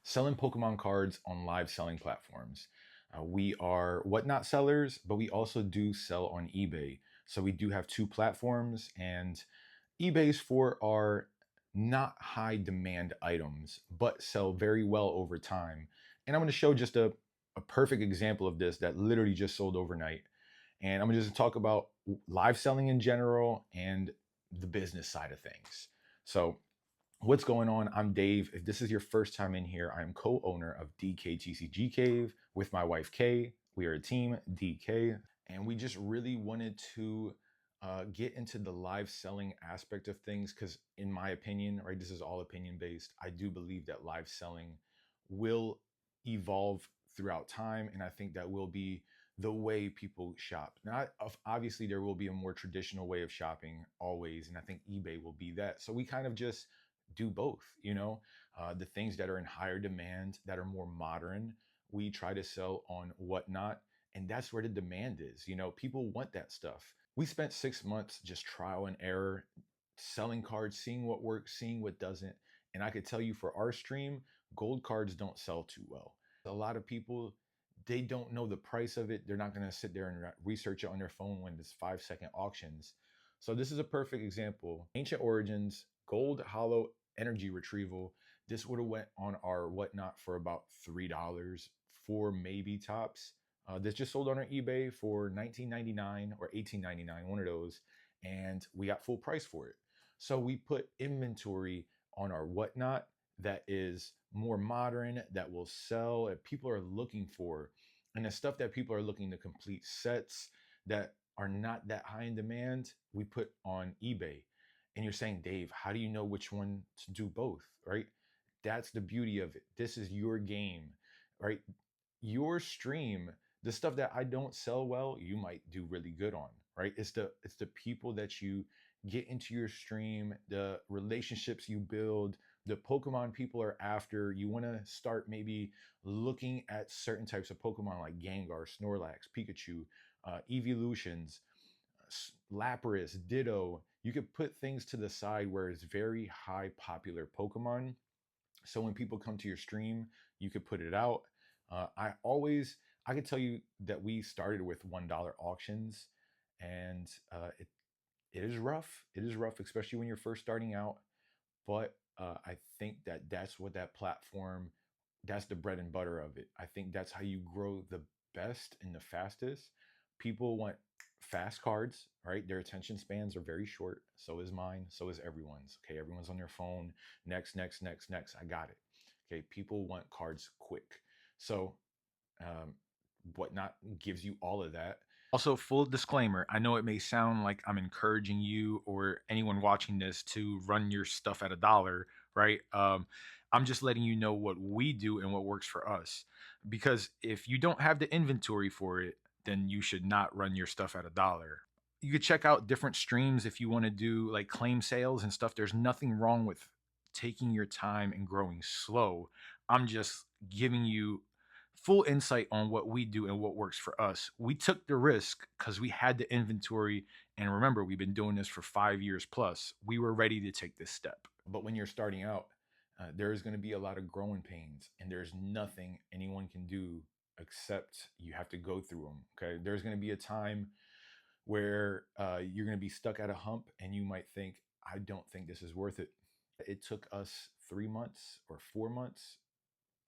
selling Pokemon cards on live selling platforms. We are whatnot sellers, but we also do sell on eBay. So we do have two platforms, and eBay's for our not high demand items, but sell very well over time. And I'm going to show just a perfect example of this that literally just sold overnight. And I'm going to just talk about live selling in general and the business side of things. So what's going on? I'm Dave. If this is your first time in here, I am co-owner of DKTCG Cave with my wife Kay. We are a team, DK, and we just really wanted to get into the live selling aspect of things because, in my opinion, right, this is all opinion based. I do believe that live selling will evolve throughout time, and I think that will be the way people shop. Now, obviously, there will be a more traditional way of shopping always, and I think eBay will be that. So we kind of just do both, the things that are in higher demand, that are more modern, we try to sell on Whatnot. And that's where the demand is. People want that stuff. We spent 6 months just trial and error, selling cards, seeing what works, seeing what doesn't. And I could tell you for our stream, gold cards don't sell too well. A lot of people, they don't know the price of it. They're not going to sit there and research it on their phone when there's 5-second auctions. So this is a perfect example. Ancient Origins, gold hollow energy retrieval. This would have went on our Whatnot for about $3, four maybe tops. This just sold on our eBay for $19.99 or $18.99, one of those, and we got full price for it. So we put inventory on our Whatnot that is more modern, that will sell, that people are looking for, and the stuff that people are looking to complete sets that are not that high in demand, we put on eBay. And you're saying, Dave, how do you know which one to do both, right? That's the beauty of it. This is your game, right? Your stream, the stuff that I don't sell well, you might do really good on, right? It's the people that you get into your stream, the relationships you build, the Pokemon people are after. You want to start maybe looking at certain types of Pokemon like Gengar, Snorlax, Pikachu, Evolutions, Lapras, Ditto. You could put things to the side where it's very high popular Pokemon. So when people come to your stream, you could put it out. I could tell you that we started with $1 auctions, and it is rough. It is rough, especially when you're first starting out. But I think that that's what that platform, that's the bread and butter of it. I think that's how you grow the best and the fastest. People want fast cards, right? Their attention spans are very short. So is mine. So is everyone's. Okay, everyone's on their phone. Next, next, next, next. I got it. Okay, people want cards quick. So um, Whatnot gives you all of that. Also, full disclaimer, I know it may sound like I'm encouraging you or anyone watching this to run your stuff at a dollar, right? I'm just letting you know what we do and what works for us. Because if you don't have the inventory for it, then you should not run your stuff at a dollar. You could check out different streams if you want to do like claim sales and stuff. There's nothing wrong with taking your time and growing slow. I'm just giving you full insight on what we do and what works for us. We took the risk because we had the inventory. And remember, we've been doing this for 5 years plus. We were ready to take this step. But when you're starting out, there's going to be a lot of growing pains, and there's nothing anyone can do except you have to go through them. Okay. There's going to be a time where you're going to be stuck at a hump and you might think, I don't think this is worth it. It took us 3 months or 4 months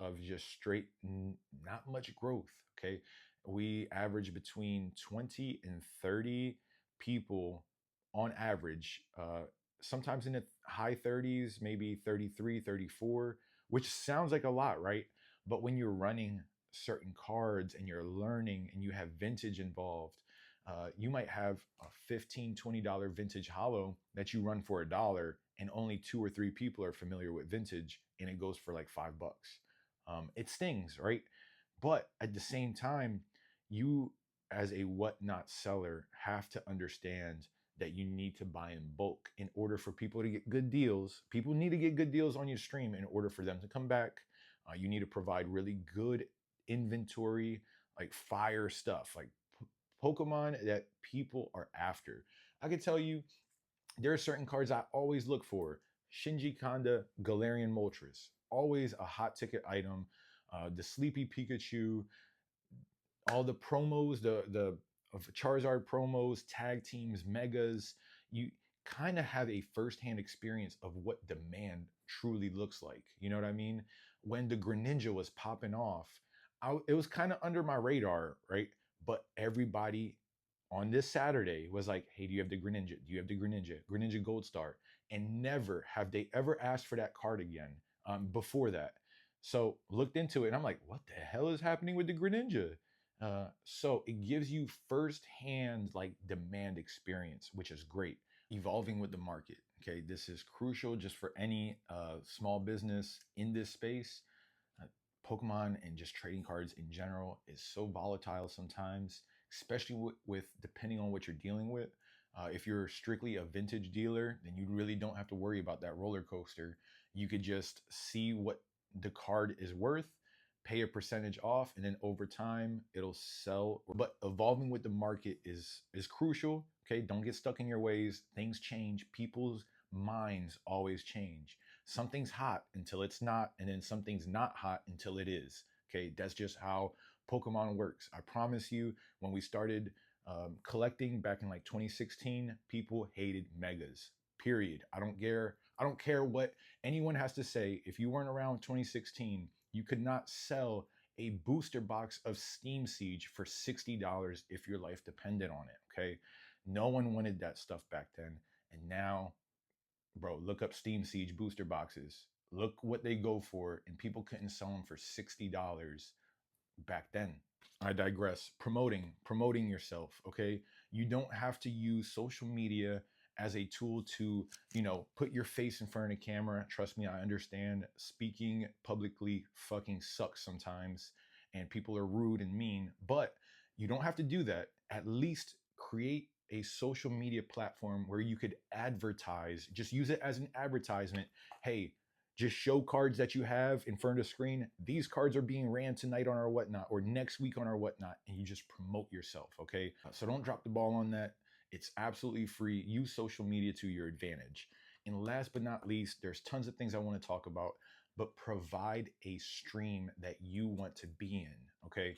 of just straight not much growth. Okay, we average between 20 and 30 people on average, sometimes in the high 30s, maybe 33, 34, which sounds like a lot, right? But when you're running certain cards and you're learning and you have vintage involved, you might have a $15-$20 vintage hollow that you run for $1, and only 2 or 3 people are familiar with vintage, and it goes for like $5. It stings, right? But at the same time, you as a Whatnot seller have to understand that you need to buy in bulk in order for people to get good deals. People need to get good deals on your stream in order for them to come back. You need to provide really good inventory, like fire stuff, like Pokemon that people are after. I can tell you, there are certain cards I always look for. Shinji Kanda, Galarian Moltres. always a hot ticket item. The Sleepy Pikachu, all the promos, the of Charizard promos, tag teams, megas, you kind of have a firsthand experience of what demand truly looks like. You know what I mean? When the Greninja was popping off, it was kind of under my radar, right? But everybody on this Saturday was like, "Hey, do you have the Greninja? Do you have the Greninja? Greninja Gold Star?" And never have they ever asked for that card again before that. So looked into it, and I'm like, "What the hell is happening with the Greninja?" So it gives you firsthand like demand experience, which is great. Evolving with the market. Okay, this is crucial just for any small business in this space. Uh, Pokemon and just trading cards in general is so volatile sometimes, especially with depending on what you're dealing with. If you're strictly a vintage dealer, then you really don't have to worry about that roller coaster. You could just see what the card is worth, pay a percentage off, and then over time it'll sell. But evolving with the market is crucial. Okay, don't get stuck in your ways. Things change. People's minds always change. Something's hot until it's not, and then something's not hot until it is. Okay, that's just how Pokemon works. I promise you, when we started collecting back in like 2016, people hated megas. Period. I don't care. I don't care what anyone has to say. If you weren't around 2016, you could not sell a booster box of Steam Siege for $60 if your life depended on it. Okay, no one wanted that stuff back then, and now, bro, look up Steam Siege booster boxes. Look what they go for, and people couldn't sell them for $60 back then. I digress. Promoting yourself, okay? You don't have to use social media as a tool to, put your face in front of the camera. Trust me, I understand speaking publicly fucking sucks sometimes and people are rude and mean, but you don't have to do that. At least create a social media platform where you could advertise, just use it as an advertisement. Hey, just show cards that you have in front of the screen. These cards are being ran tonight on our whatnot or next week on our whatnot, and you just promote yourself, okay? So don't drop the ball on that. It's absolutely free. Use social media to your advantage. And last but not least, there's tons of things I want to talk about, but provide a stream that you want to be in, okay?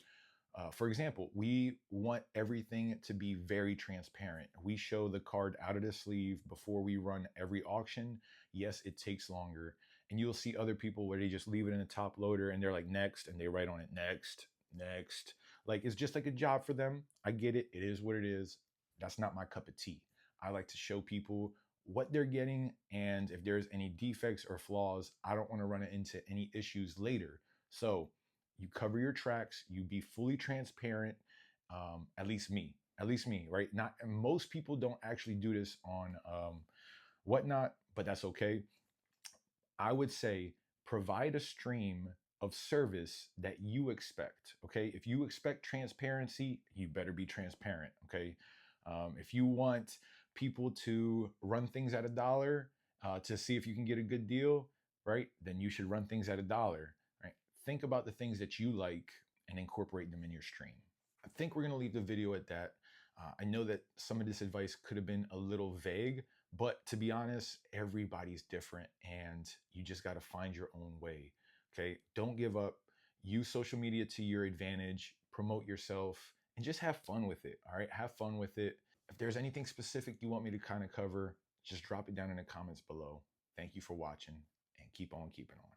For example, we want everything to be very transparent. We show the card out of the sleeve before we run every auction. Yes, it takes longer. And you'll see other people where they just leave it in the top loader and they're like, next, and they write on it, next, next. Like, it's just like a job for them. I get it. It is what it is. That's not my cup of tea. I like to show people what they're getting. And if there's any defects or flaws, I don't want to run into any issues later. So, you cover your tracks, you be fully transparent. At least me, right? Not most people don't actually do this on whatnot, but that's okay. I would say provide a stream of service that you expect. Okay, if you expect transparency, you better be transparent. Okay, if you want people to run things at $1 to see if you can get a good deal, right? Then you should run things at $1. Right? Think about the things that you like and incorporate them in your stream. I think we're gonna leave the video at that. I know that some of this advice could have been a little vague, but to be honest, everybody's different and you just got to find your own way. Okay. Don't give up. Use social media to your advantage, promote yourself, and just have fun with it. All right. Have fun with it. If there's anything specific you want me to kind of cover, just drop it down in the comments below. Thank you for watching and keep on keeping on.